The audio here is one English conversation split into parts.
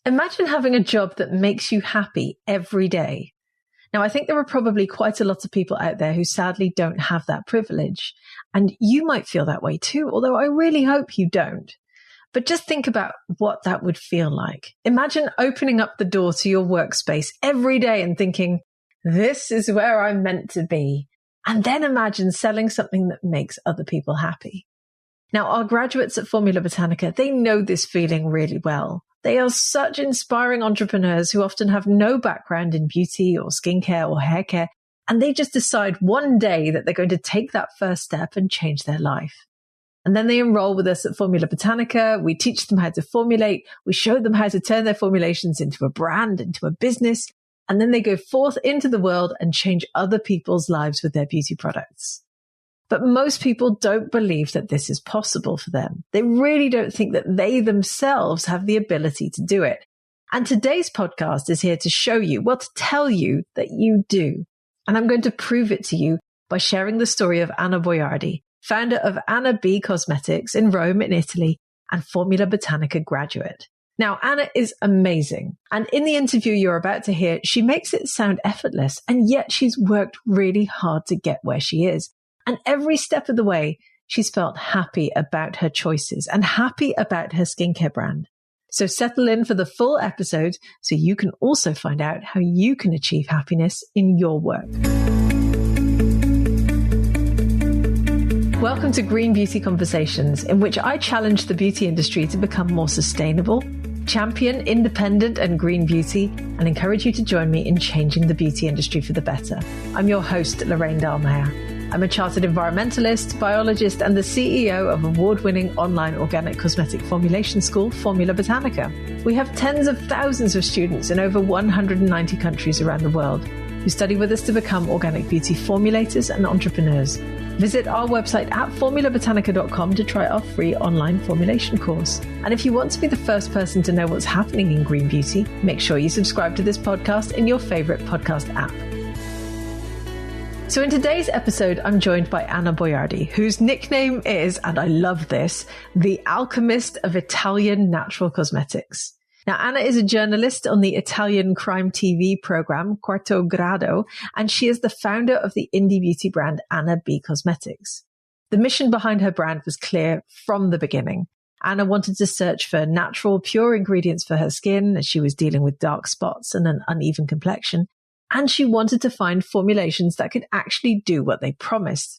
Imagine having a job that makes you happy every day. Now, I think there are probably quite a lot of people out there who sadly don't have that privilege. And you might feel that way too, although I really hope you don't. But just think about what that would feel like. Imagine opening up the door to your workspace every day and thinking, this is where I'm meant to be. And then imagine selling something that makes other people happy. Now, our graduates at Formula Botanica, they know this feeling really well. They are such inspiring entrepreneurs who often have no background in beauty or skincare or hair care, and they just decide one day that they're going to take that first step and change their life. And then they enroll with us at Formula Botanica. We teach them how to formulate. We show them how to turn their formulations into a brand, into a business. And then they go forth into the world and change other people's lives with their beauty products. But most people don't believe that this is possible for them. They really don't think that they themselves have the ability to do it. And today's podcast is here to show you, well, to tell you that you do. And I'm going to prove it to you by sharing the story of Anna Boiardi, founder of AnnaB Cosmetics in Rome in Italy and Formula Botanica graduate. Now, Anna is amazing. And in the interview you're about to hear, she makes it sound effortless. And yet she's worked really hard to get where she is. And every step of the way, she's felt happy about her choices and happy about her skincare brand. So settle in for the full episode so you can also find out how you can achieve happiness in your work. Welcome to Green Beauty Conversations, in which I challenge the beauty industry to become more sustainable, champion independent and green beauty, and encourage you to join me in changing the beauty industry for the better. I'm your host, Lorraine Dallmeier. I'm a chartered environmentalist, biologist, and the CEO of award-winning online organic cosmetic formulation school, Formula Botanica. We have tens of thousands of students in over 190 countries around the world who study with us to become organic beauty formulators and entrepreneurs. Visit our website at formulabotanica.com to try our free online formulation course. And if you want to be the first person to know what's happening in green beauty, make sure you subscribe to this podcast in your favorite podcast app. So in today's episode, I'm joined by Anna Boiardi, whose nickname is, and I love this, the alchemist of Italian natural cosmetics. Now, Anna is a journalist on the Italian crime TV program Quarto Grado, and she is the founder of the indie beauty brand AnnaB Cosmetics. The mission behind her brand was clear from the beginning. Anna wanted to search for natural, pure ingredients for her skin as she was dealing with dark spots and an uneven complexion. And she wanted to find formulations that could actually do what they promised.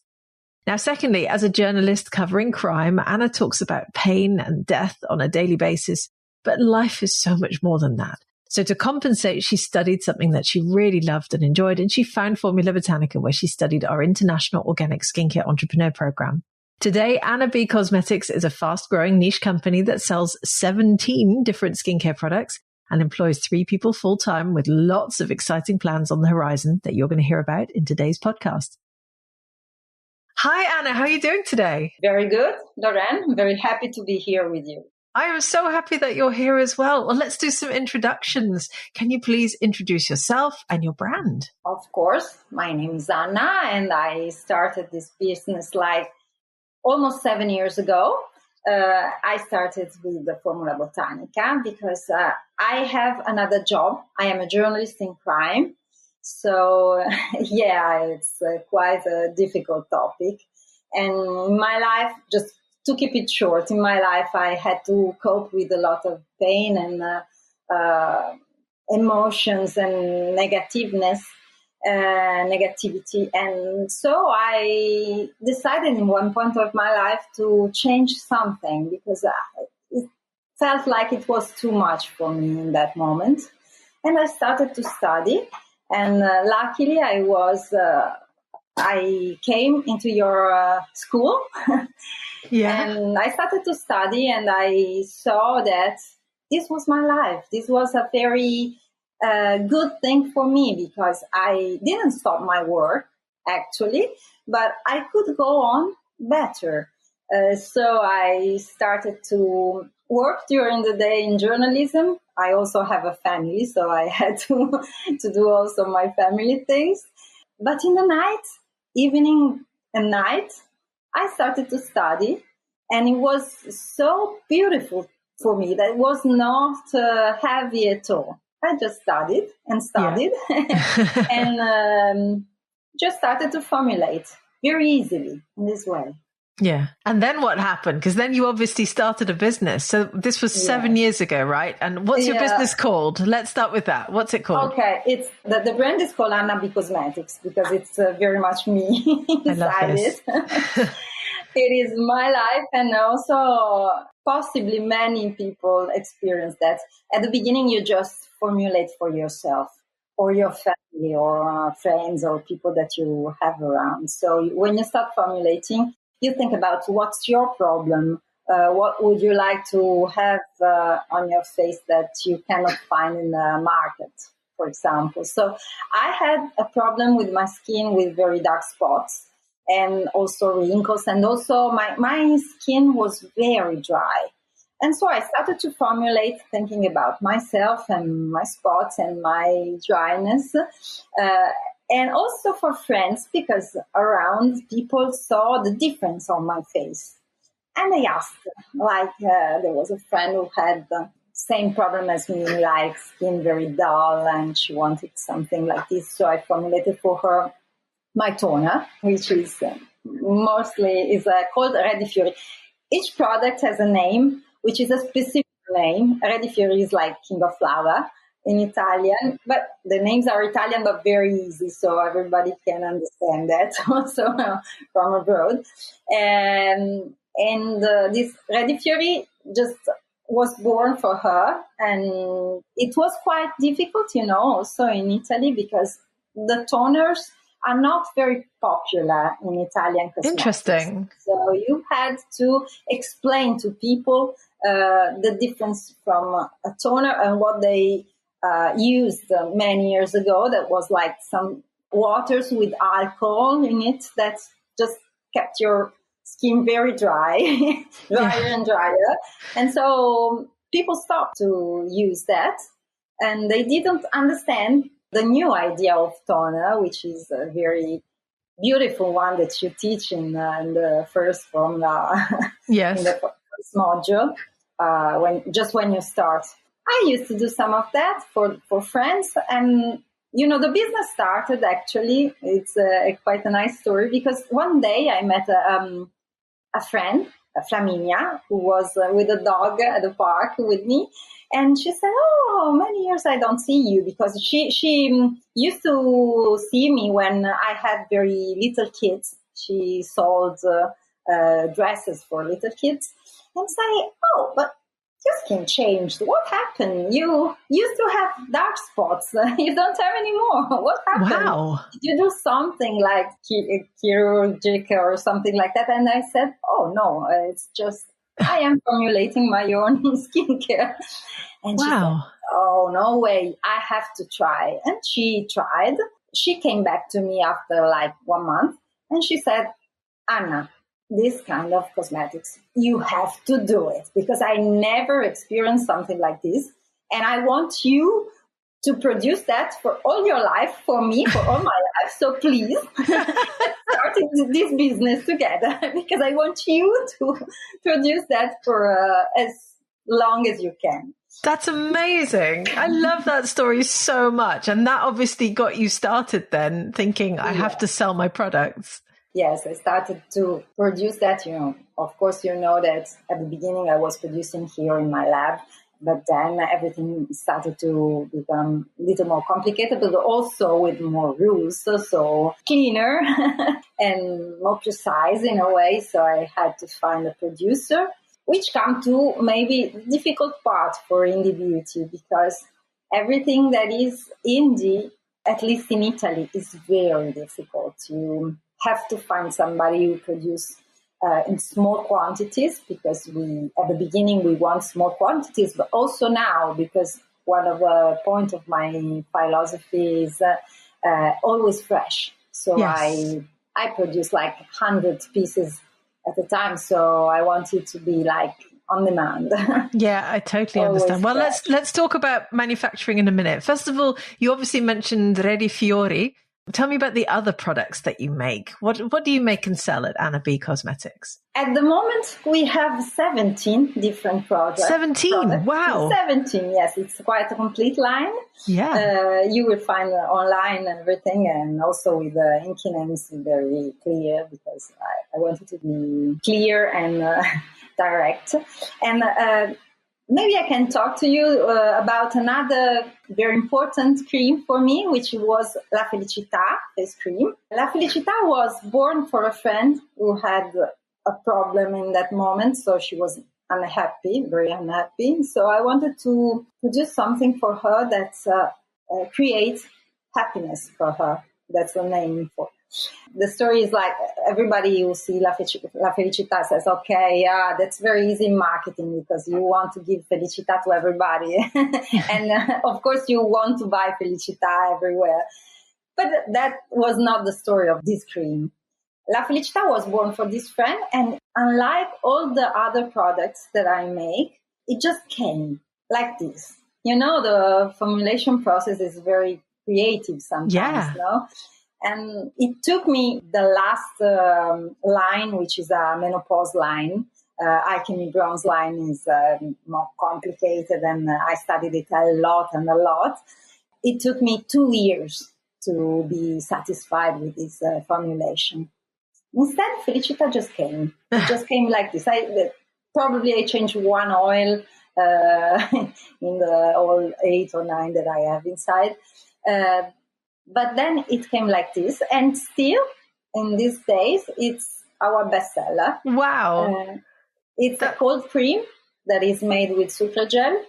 Now, secondly, as a journalist covering crime, Anna talks about pain and death on a daily basis, but life is so much more than that. So to compensate, she studied something that she really loved and enjoyed, and she found Formula Botanica, where she studied our International Organic Skincare Entrepreneur Program. Today, AnnaB Cosmetics is a fast-growing niche company that sells 17 different skincare products and employs 3 people full-time with lots of exciting plans on the horizon that you're going to hear about in today's podcast. Hi, Anna. How are you doing today? Very good, Lorraine. I'm very happy to be here with you. I am so happy that you're here as well. Well, let's do some introductions. Can you please introduce yourself and your brand? Of course. My name is Anna, and I started this business like almost 7 years ago. I started with the Formula Botanica because I have another job. I am a journalist in crime. So, yeah, it's quite a difficult topic. And in my life, just to keep it short, in my life, I had to cope with a lot of pain and emotions and negativity. And so I decided in one point of my life to change something because it felt like it was too much for me in that moment. And I started to study. And luckily I came into your school. Yeah. And I started to study, and I saw that this was my life. This was a very good thing for me because I didn't stop my work, actually, but I could go on better. So I started to work during the day in journalism. I also have a family, so I had to do also my family things. But in the night, evening and night, I started to study, and it was so beautiful for me. That was not heavy at all. I just studied and studied and just started to formulate very easily in this way. Yeah. And then what happened? Because then you obviously started a business. So this was 7 years ago, right? And what's your business called? Let's start with that. What's it called? Okay. It's the brand is called AnnaB Cosmetics because it's very much me inside it. It is my life, and also possibly many people experience that. At the beginning, you just formulate for yourself or your family or friends or people that you have around. So when you start formulating, you think about what's your problem, what would you like to have on your face that you cannot find in the market, for example. So I had a problem with my skin with very dark spots and also wrinkles, and also my skin was very dry. And so I started to formulate thinking about myself and my spots and my dryness. And also for friends, because around people saw the difference on my face. And I asked, there was a friend who had the same problem as me, like skin very dull, and she wanted something like this. So I formulated for her my toner, which is mostly called Ready Fury. Each product has a name, which is a specific name. Ready Fury is like King of Flower in Italian, but the names are Italian, but very easy, so everybody can understand that also from abroad. And this Ready Fury just was born for her, and it was quite difficult, also in Italy, because the toners are not very popular in Italian cosmetics. Interesting. So you had to explain to people the difference from a toner and what they used many years ago. That was like some waters with alcohol in it that just kept your skin very dry, drier and drier. And so people stopped to use that, and they didn't understand the new idea of toner, which is a very beautiful one that you teach in the first formula, in the first module, when you start. I used to do some of that for friends, and the business started actually. It's quite a nice story, because one day I met a friend, Flaminia, who was with a dog at the park with me. And she said, "Oh, many years I don't see you," because she used to see me when I had very little kids. She sold dresses for little kids, and say, "Oh, but your skin changed. What happened? You used to have dark spots. You don't have anymore. What happened? Wow. Did you do something like chirurgic or something like that?" And I said, "Oh, no, it's just I am formulating my own skincare." And she said, "Oh, no way. I have to try." And she tried. She came back to me after like 1 month, and she said, "Anna, this kind of cosmetics, you have to do it, because I never experienced something like this. And I want you to produce that for all your life, for me, for all my life. So please start this business together, because I want you to produce that for as long as you can." That's amazing. I love that story so much. And that obviously got you started then, thinking, I have to sell my products. Yes, I started to produce that. Of course, that at the beginning I was producing here in my lab, but then everything started to become a little more complicated, but also with more rules, so cleaner and more precise in a way. So I had to find a producer, which come to maybe the difficult part for indie beauty, because everything that is indie, at least in Italy, is very difficult. You have to find somebody who produce in small quantities, because at the beginning we want small quantities, but also now, because one of the points of my philosophy is always fresh. So I produce like 100 pieces at a time, so I want it to be like on demand. Yeah, I totally understand. Well, let's talk about manufacturing in a minute. First of all, you obviously mentioned Ready Fiori. Tell me about the other products that you make. What do you make and sell at AnnaB Cosmetics? At the moment, we have 17 different products. 17? Wow. 17, yes. It's quite a complete line. Yeah. You will find online and everything, and also with the inky names very clear, because I wanted to be clear and direct. And maybe I can talk to you about another very important cream for me, which was La Felicità face cream. La Felicità was born for a friend who had a problem in that moment, so she was unhappy, very unhappy. So I wanted to do something for her that creates happiness for her. That's the name for the story. Is like everybody who see La Felicità says, okay, yeah, that's very easy marketing, because you want to give Felicità to everybody. And of course you want to buy Felicità everywhere. But that was not the story of this cream. La Felicità was born for this friend, and unlike all the other products that I make, it just came like this. You know, the formulation process is very creative sometimes, no? And it took me the last line, which is a menopause line. Alchemy Bronze line is more complicated, and I studied it a lot. It took me 2 years to be satisfied with this formulation. Instead, Felicità just came. It just came like this. I changed one oil in the all 8 or 9 that I have inside. But then it came like this. And still, in these days, it's our bestseller. Wow. It's a cold cream that is made with sucragel.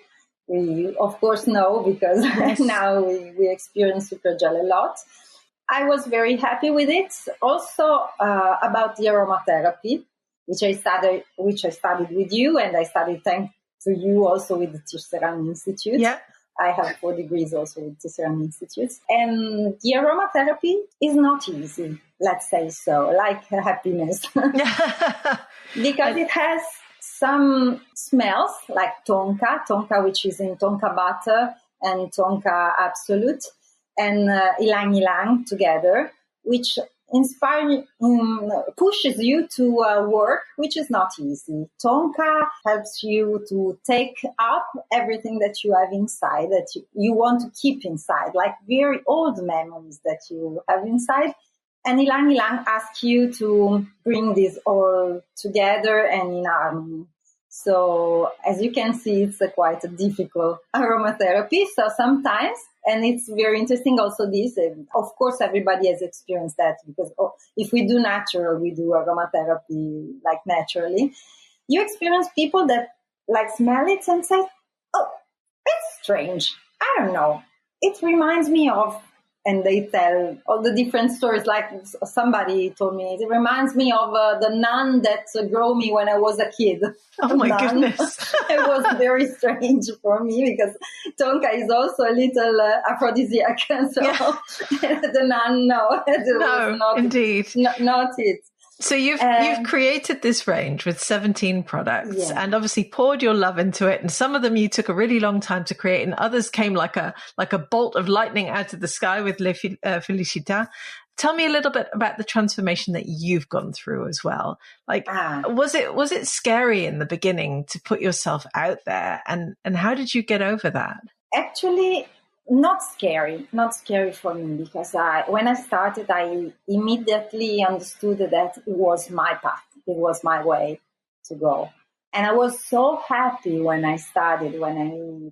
We, of course, know, because now we experience sucragel a lot. I was very happy with it. Also about the aromatherapy, which I studied with you, and I studied thanks to you also with the Tisserand Institute. Yeah. I have 4 degrees also with Tisserand Institute. And the aromatherapy is not easy, let's say so, like happiness. Because it has some smells like tonka, which is in tonka butter and tonka absolute, and ylang ylang together, which pushes you to work, which is not easy. Tonka helps you to take up everything that you have inside, that you want to keep inside, like very old memories that you have inside. And ylang ylang asks you to bring this all together and in harmony. So as you can see, it's quite a difficult aromatherapy. So sometimes, and it's very interesting also this, of course, everybody has experienced that, because if we do natural, we do aromatherapy like naturally. You experience people that like smell it and say, oh, it's strange. I don't know. It reminds me of, and they tell all the different stories. Like somebody told me, it reminds me of the nun that grew me when I was a kid. Oh my goodness. It was very strange for me, because tonka is also a little aphrodisiac. So the nun, no, not, indeed. Not it. So you've created this range with 17 products, yeah. and obviously poured your love into it. And some of them you took a really long time to create, and others came like a bolt of lightning out of the sky with Le Felicità. Tell me a little bit about the transformation that you've gone through as well. Like, was it scary in the beginning to put yourself out there, and how did you get over that? Actually, not scary for me, because when I started, I immediately understood that it was my path, it was my way to go. And I was so happy when I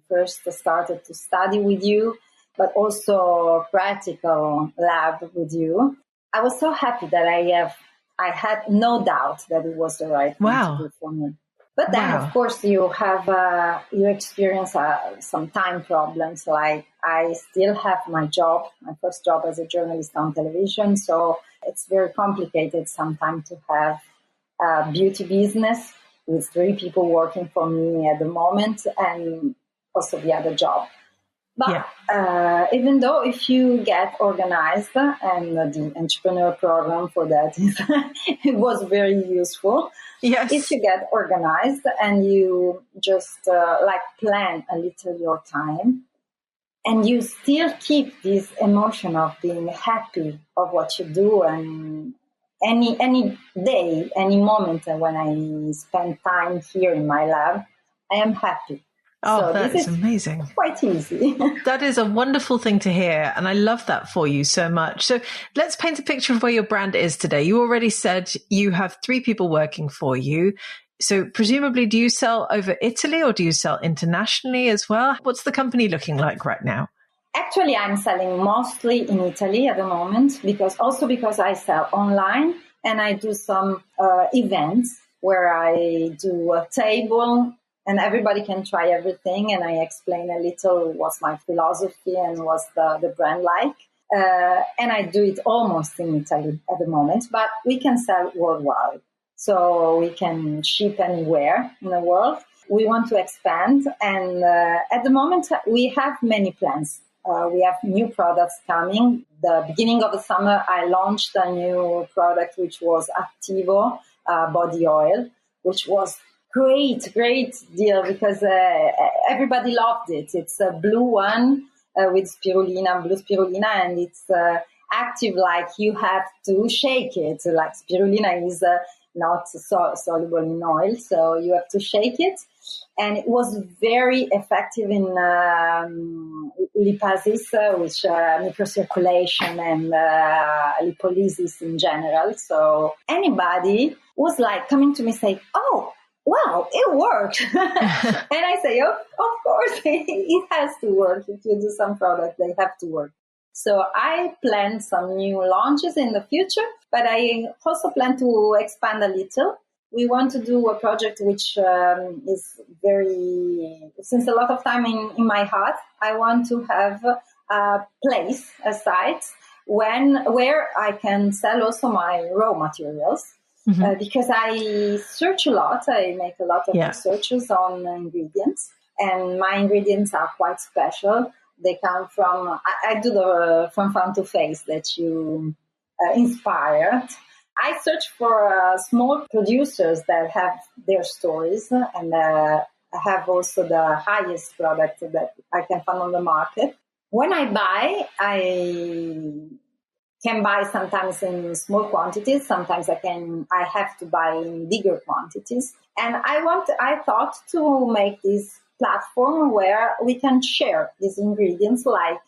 first started to study with you, but also practical lab with you. I was so happy that I had no doubt that it was the right thing to do for me. But then, of course, you experience some time problems. Like I still have my job, my first job as a journalist on television. So it's very complicated sometimes to have a beauty business with 3 people working for me at the moment, and also the other job. But even though if you get organized, and the entrepreneur program for that it was very useful. Yes. If you get organized and you just plan a little your time, and you still keep this emotion of being happy of what you do. And any day, any moment when I spend time here in my lab, I am happy. Oh, so that this is amazing. Quite easy. That is a wonderful thing to hear. And I love that for you so much. So let's paint a picture of where your brand is today. You already said you have 3 people working for you. So presumably, do you sell over Italy or do you sell internationally as well? What's the company looking like right now? Actually, I'm selling mostly in Italy at the moment, because I sell online and I do some events where I do a table and everybody can try everything. And I explain a little what's my philosophy and what's the brand like. And I do it almost in Italy at the moment, but we can sell worldwide. So we can ship anywhere in the world. We want to expand. And at the moment, we have many plans. We have new products coming. The beginning of the summer, I launched a new product, which was Activo body oil, which was great deal because everybody loved it. It's a blue one with spirulina, blue spirulina, and it's active like you have to shake it. Like spirulina is not soluble in oil, so you have to shake it. And it was very effective in lipasis, which microcirculation and lipolysis in general. So anybody was like coming to me saying, "Oh, wow, it worked." And I say, of course, it has to work. If you do some product, they have to work. So I plan some new launches in the future, but I also plan to expand a little. We want to do a project which is since a lot of time in my heart. I want to have a place, a site, where I can sell also my raw materials. Mm-hmm. Because I search a lot. I make a lot of researches on ingredients, and my ingredients are quite special. They come from, I do the from farm to face that you inspired. I search for small producers that have their stories, and have also the highest product that I can find on the market. When I buy, I can buy sometimes in small quantities. Sometimes I have to buy in bigger quantities. And I thought to make this platform where we can share these ingredients, like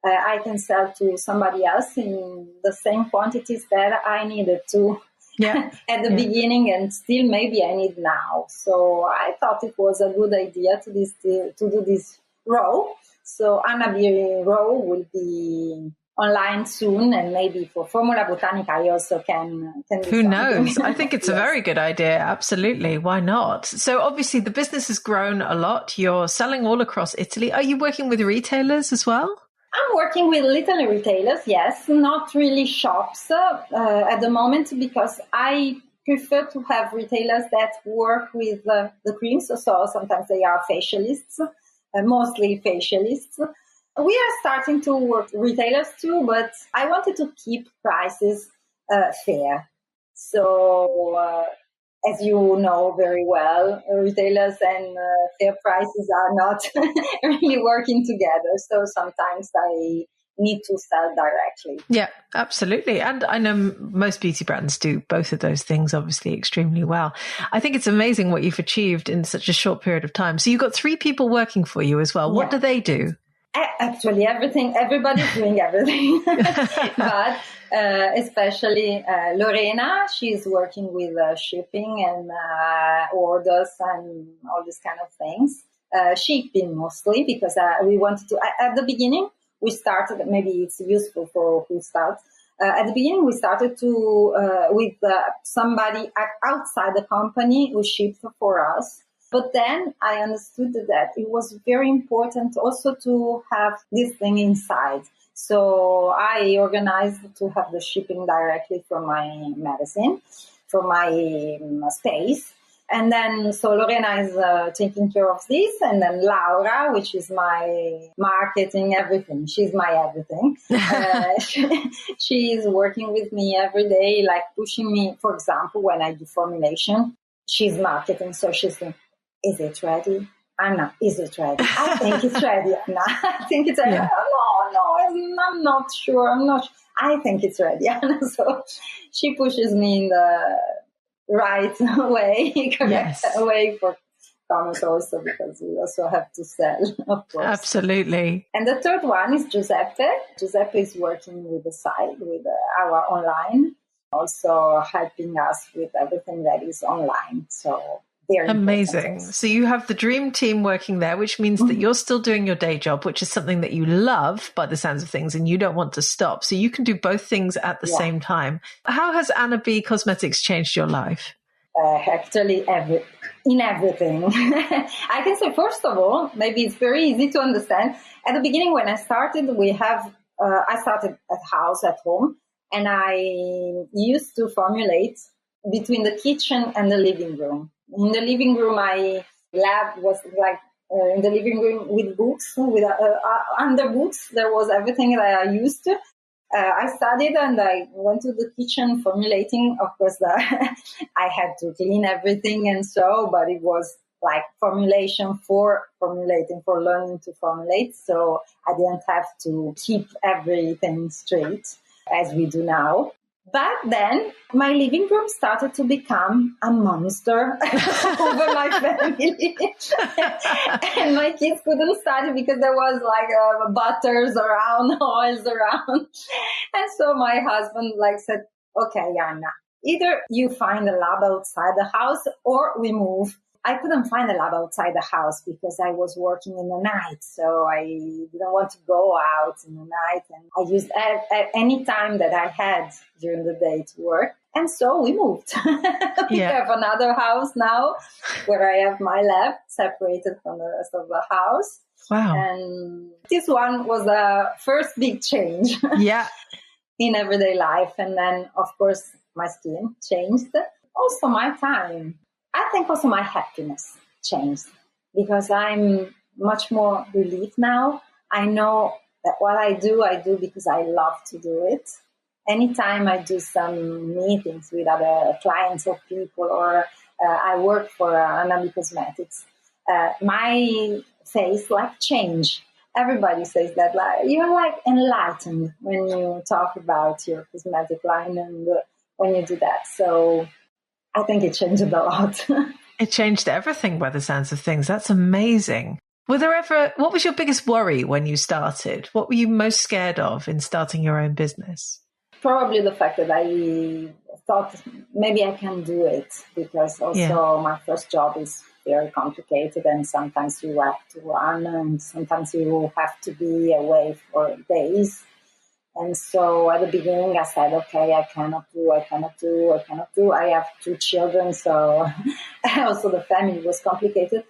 I can sell to somebody else in the same quantities that I needed to at the beginning, and still maybe I need now. So I thought it was a good idea to do this raw. So AnnaB raw will be online soon, and maybe for Formula Botanica I also can do Who knows? I think it's a very good idea. Absolutely. Why not? So obviously the business has grown a lot. You're selling all across Italy. Are you working with retailers as well? I'm working with little retailers, yes, not really shops at the moment, because I prefer to have retailers that work with the creams. So sometimes they are facialists, mostly facialists. We are starting to work with retailers too, but I wanted to keep prices fair. So as you know very well, retailers and fair prices are not really working together. So sometimes I need to sell directly. Yeah, absolutely. And I know most beauty brands do both of those things, obviously, extremely well. I think it's amazing what you've achieved in such a short period of time. So you've got 3 people working for you as well. What do they do? Actually, everything. Everybody's doing everything. But especially Lorena, she's working with shipping and orders and all these kind of things. Shipping mostly, because we wanted to, at the beginning, we started, maybe it's useful for who starts. At the beginning, we started with somebody outside the company who shipped for us. But then I understood that it was very important also to have this thing inside. So I organized to have the shipping directly from my medicine, from my space. And then, so Lorena is taking care of this. And then Laura, which is my marketing, everything. She's my everything. She is working with me every day, like pushing me. For example, when I do formulation, she's marketing. So she's saying, is it ready? Anna, is it ready? I think it's ready, Anna. I think it's ready. Yeah. I'm not sure. I think it's ready, Anna. So she pushes me in the right way, correct way for commerce also, because we also have to sell, of course. Absolutely. And the third one is Giuseppe. Giuseppe is working with the site, with our online, also helping us with everything that is online. So very amazing. So you have the dream team working there, which means that you're still doing your day job, which is something that you love by the sounds of things, and you don't want to stop. So you can do both things at the same time. How has AnnaB Cosmetics changed your life? Actually, in everything. I can say, first of all, maybe it's very easy to understand. At the beginning, when I started, I started at house, at home, and I used to formulate between the kitchen and the living room. In the living room, my lab was like in the living room with books, with under books. There was everything that I used to. I studied and I went to the kitchen formulating. Of course, I had to clean everything and so, but it was like formulation for formulating, for learning to formulate. So I didn't have to keep everything straight as we do now. But then my living room started to become a monster over my family. And my kids couldn't study because there was like butters around, oils around. And so my husband said, okay, Anna, either you find a lab outside the house or we move. I couldn't find a lab outside the house because I was working in the night. So I didn't want to go out in the night. And I used any time that I had during the day to work. And so we moved. We have another house now where I have my lab separated from the rest of the house. Wow. And this one was the first big change in everyday life. And then, of course, my skin changed. Also my time. I think also my happiness changed because I'm much more relieved now. I know that what I do because I love to do it. Anytime I do some meetings with other clients or people, or I work for AnnaB Cosmetics, my face change. Everybody says that you're enlightened when you talk about your cosmetic line and when you do that. So I think it changed a lot. It changed everything by the sounds of things. That's amazing. What was your biggest worry when you started? What were you most scared of in starting your own business? Probably the fact that I thought maybe I can do it, because also my first job is very complicated and sometimes you have to run and sometimes you have to be away for days. And so at the beginning I said, okay, I cannot do. I have 2 children, so also the family was complicated.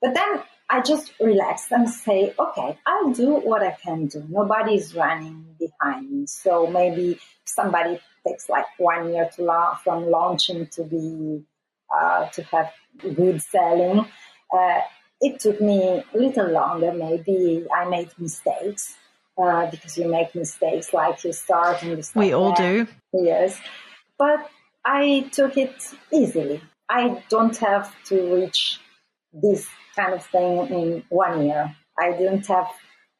But then I just relaxed and say, okay, I'll do what I can do. Nobody is running behind me. So maybe somebody takes 1 year from launching to be to have good selling. It took me a little longer. Maybe I made mistakes. Because you make mistakes, you start and you start. We all do. Yes. But I took it easily. I don't have to reach this kind of thing in 1 year. I didn't have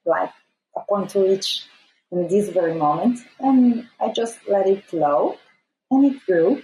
a point to reach in this very moment. And I just let it flow and it grew.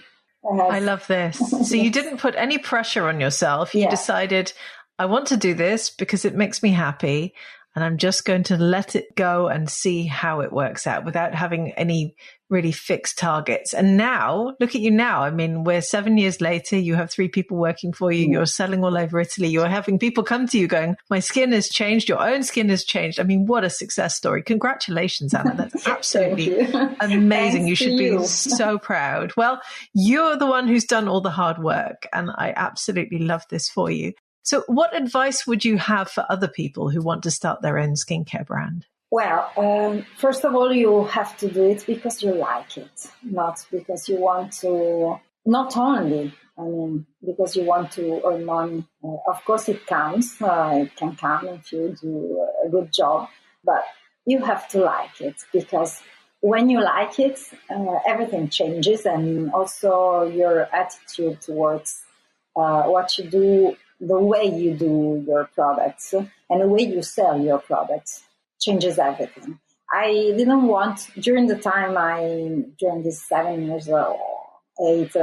I love this. So you didn't put any pressure on yourself. You decided, I want to do this because it makes me happy. And I'm just going to let it go and see how it works out without having any really fixed targets. And now, look at you now. I mean, we're 7 years later. You have 3 people working for you. You're selling all over Italy. You're having people come to you going, my skin has changed. Your own skin has changed. I mean, what a success story. Congratulations, Anna. That's absolutely amazing. You should be so proud. Well, you're the one who's done all the hard work. And I absolutely love this for you. So what advice would you have for other people who want to start their own skincare brand? Well, first of all, you have to do it because you like it, not because you want to, not only, because you want to earn money. Of course, it comes. It can come if you do a good job, but you have to like it, because when you like it, everything changes, and also your attitude towards what you do the way you do your products and the way you sell your products changes everything. I didn't want, during these 7 years or 8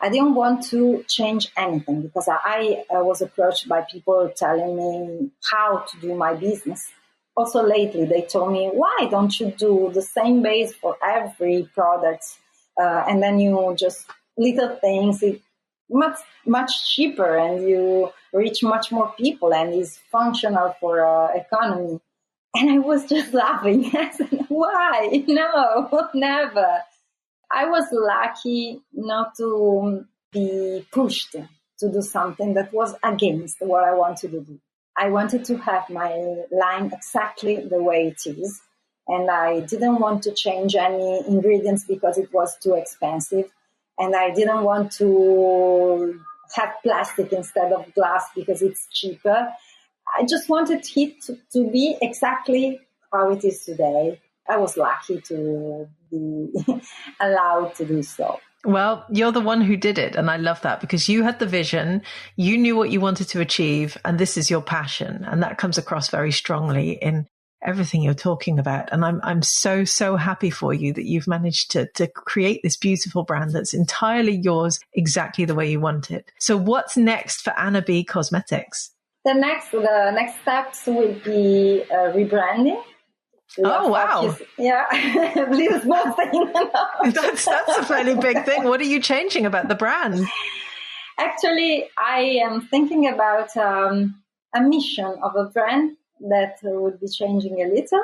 I didn't want to change anything, because I was approached by people telling me how to do my business. Also lately, they told me, why don't you do the same base for every product? And then you just little things, it's much cheaper, and you reach much more people, and is functional for economy. And I was just laughing. I said, why? No, never. I was lucky not to be pushed to do something that was against what I wanted to do. I wanted to have my line exactly the way it is. And I didn't want to change any ingredients because it was too expensive. And I didn't want to have plastic instead of glass because it's cheaper. I just wanted it to be exactly how it is today. I was lucky to be allowed to do so. Well, you're the one who did it. And I love that, because you had the vision, you knew what you wanted to achieve, and this is your passion. And that comes across very strongly in everything you're talking about. And I'm so, so happy for you that you've managed to create this beautiful brand that's entirely yours, exactly the way you want it. So what's next for AnnaB Cosmetics? The next steps will be rebranding. Oh, wow. Yeah, little small thing. That's a fairly big thing. What are you changing about the brand? Actually, I am thinking about a mission of a brand that would be changing a little.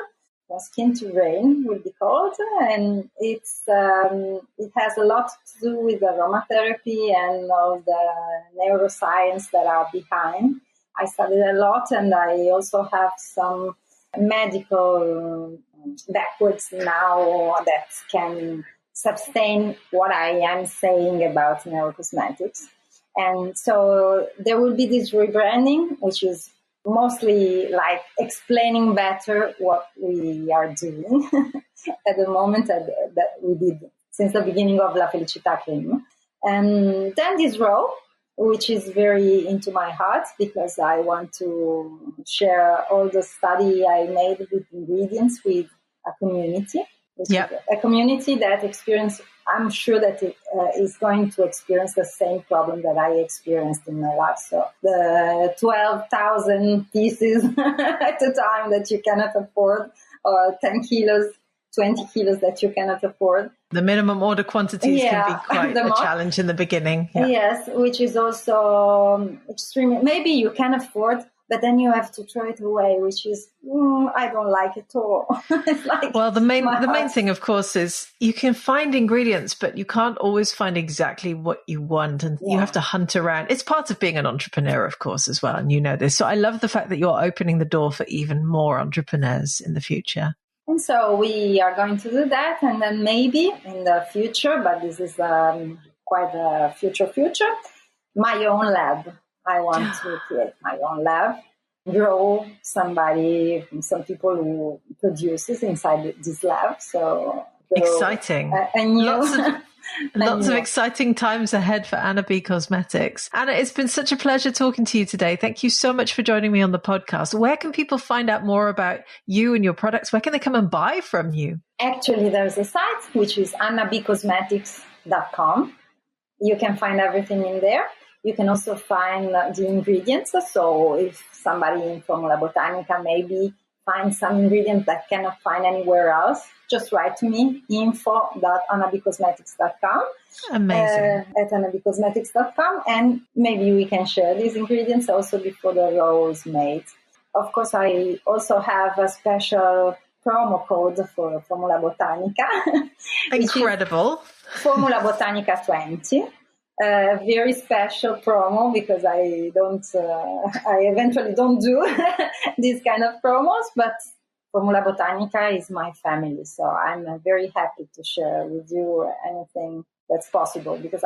Skin to Rain will be called, and it has a lot to do with aromatherapy and all the neuroscience that are behind. I studied a lot, and I also have some medical backwards now that can sustain what I am saying about neurocosmetics. And so there will be this rebranding, which is mostly like explaining better what we are doing at the moment that we did since the beginning of La Felicità Cream. And then this row, which is very into my heart, because I want to share all the study I made with ingredients with a community. A community that I'm sure that it is going to experience the same problem that I experienced in my life. So the 12,000 pieces at a time that you cannot afford, or 10 kilos, 20 kilos that you cannot afford. The minimum order quantities can be quite a challenge in the beginning. Yeah. Yes, which is also extremely, maybe you can afford, but then you have to throw it away, which is, I don't like it at all. It's like, well, the main thing, of course, is you can find ingredients, but you can't always find exactly what you want, and you have to hunt around. It's part of being an entrepreneur, of course, as well, and you know this. So I love the fact that you're opening the door for even more entrepreneurs in the future. And so we are going to do that, and then maybe in the future, but this is quite a future, my own lab. I want to create my own lab, grow some people who produces inside this lab. So exciting. Lots of exciting times ahead for AnnaB Cosmetics. Anna, it's been such a pleasure talking to you today. Thank you so much for joining me on the podcast. Where can people find out more about you and your products? Where can they come and buy from you? Actually, there's a site, which is AnnaBCosmetics.com. You can find everything in there. You can also find the ingredients. So if somebody in Formula Botanica maybe finds some ingredient that cannot find anywhere else, just write to me, info.AnnaBCosmetics.com. Amazing. At AnnaBCosmetics.com, and maybe we can share these ingredients also before the roll is made. Of course, I also have a special promo code for Formula Botanica. Incredible. Formula Botanica 20. Very special promo, because I eventually don't do these kind of promos, but Formula Botanica is my family. So I'm very happy to share with you anything that's possible, because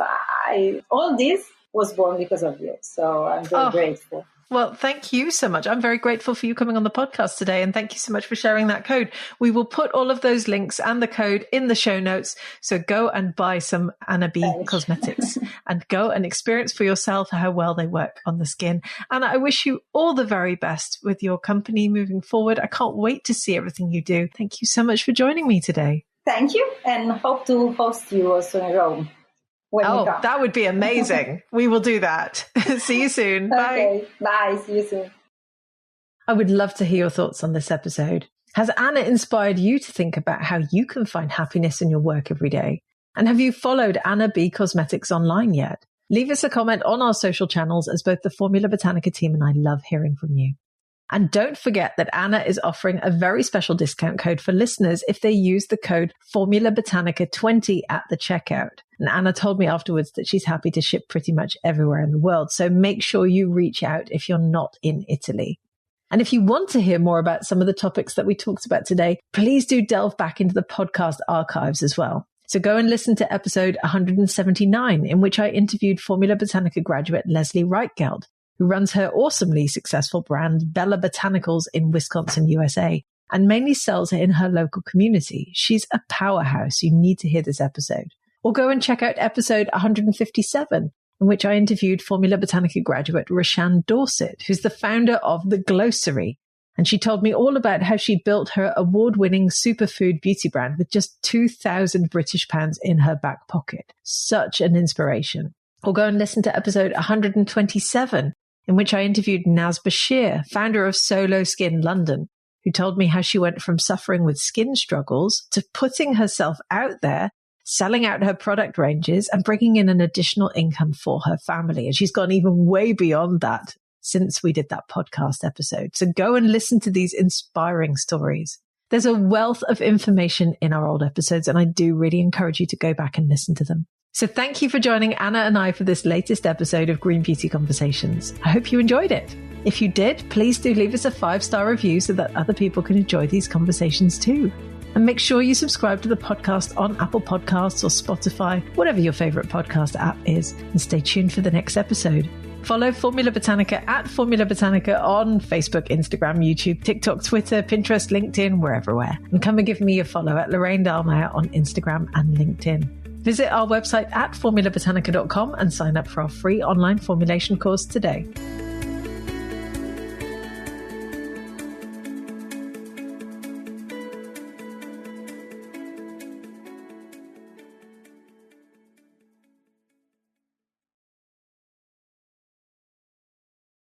all this was born because of you. So I'm very grateful. Well, thank you so much. I'm very grateful for you coming on the podcast today. And thank you so much for sharing that code. We will put all of those links and the code in the show notes. So go and buy some AnnaB Cosmetics and go and experience for yourself how well they work on the skin. And I wish you all the very best with your company moving forward. I can't wait to see everything you do. Thank you so much for joining me today. Thank you, and hope to host you also in Rome. Oh, that would be amazing. We will do that. See you soon. Bye. Okay, bye. See you soon. I would love to hear your thoughts on this episode. Has Anna inspired you to think about how you can find happiness in your work every day? And have you followed AnnaB Cosmetics online yet? Leave us a comment on our social channels, as both the Formula Botanica team and I love hearing from you. And don't forget that Anna is offering a very special discount code for listeners if they use the code Formula Botanica 20 at the checkout. And Anna told me afterwards that she's happy to ship pretty much everywhere in the world. So make sure you reach out if you're not in Italy. And if you want to hear more about some of the topics that we talked about today, please do delve back into the podcast archives as well. So go and listen to episode 179, in which I interviewed Formula Botanica graduate Leslie Reichgeld, who runs her awesomely successful brand Bella Botanicals in Wisconsin, USA, and mainly sells it in her local community. She's a powerhouse. You need to hear this episode. Or go and check out episode 157, in which I interviewed Formula Botanica graduate Rashan Dorset, who's the founder of The Glossary. And she told me all about how she built her award-winning superfood beauty brand with just 2,000 British pounds in her back pocket. Such an inspiration. Or go and listen to episode 127, in which I interviewed Naz Bashir, founder of Solo Skin London, who told me how she went from suffering with skin struggles to putting herself out there, selling out her product ranges and bringing in an additional income for her family. And she's gone even way beyond that since we did that podcast episode. So go and listen to these inspiring stories. There's a wealth of information in our old episodes, and I do really encourage you to go back and listen to them. So thank you for joining Anna and I for this latest episode of Green Beauty Conversations. I hope you enjoyed it. If you did, please do leave us a 5-star review so that other people can enjoy these conversations too. And make sure you subscribe to the podcast on Apple Podcasts or Spotify, whatever your favorite podcast app is, and stay tuned for the next episode. Follow Formula Botanica at Formula Botanica on Facebook, Instagram, YouTube, TikTok, Twitter, Pinterest, LinkedIn, we're everywhere. And come and give me a follow at Lorraine Dallmeier on Instagram and LinkedIn. Visit our website at formulabotanica.com and sign up for our free online formulation course today.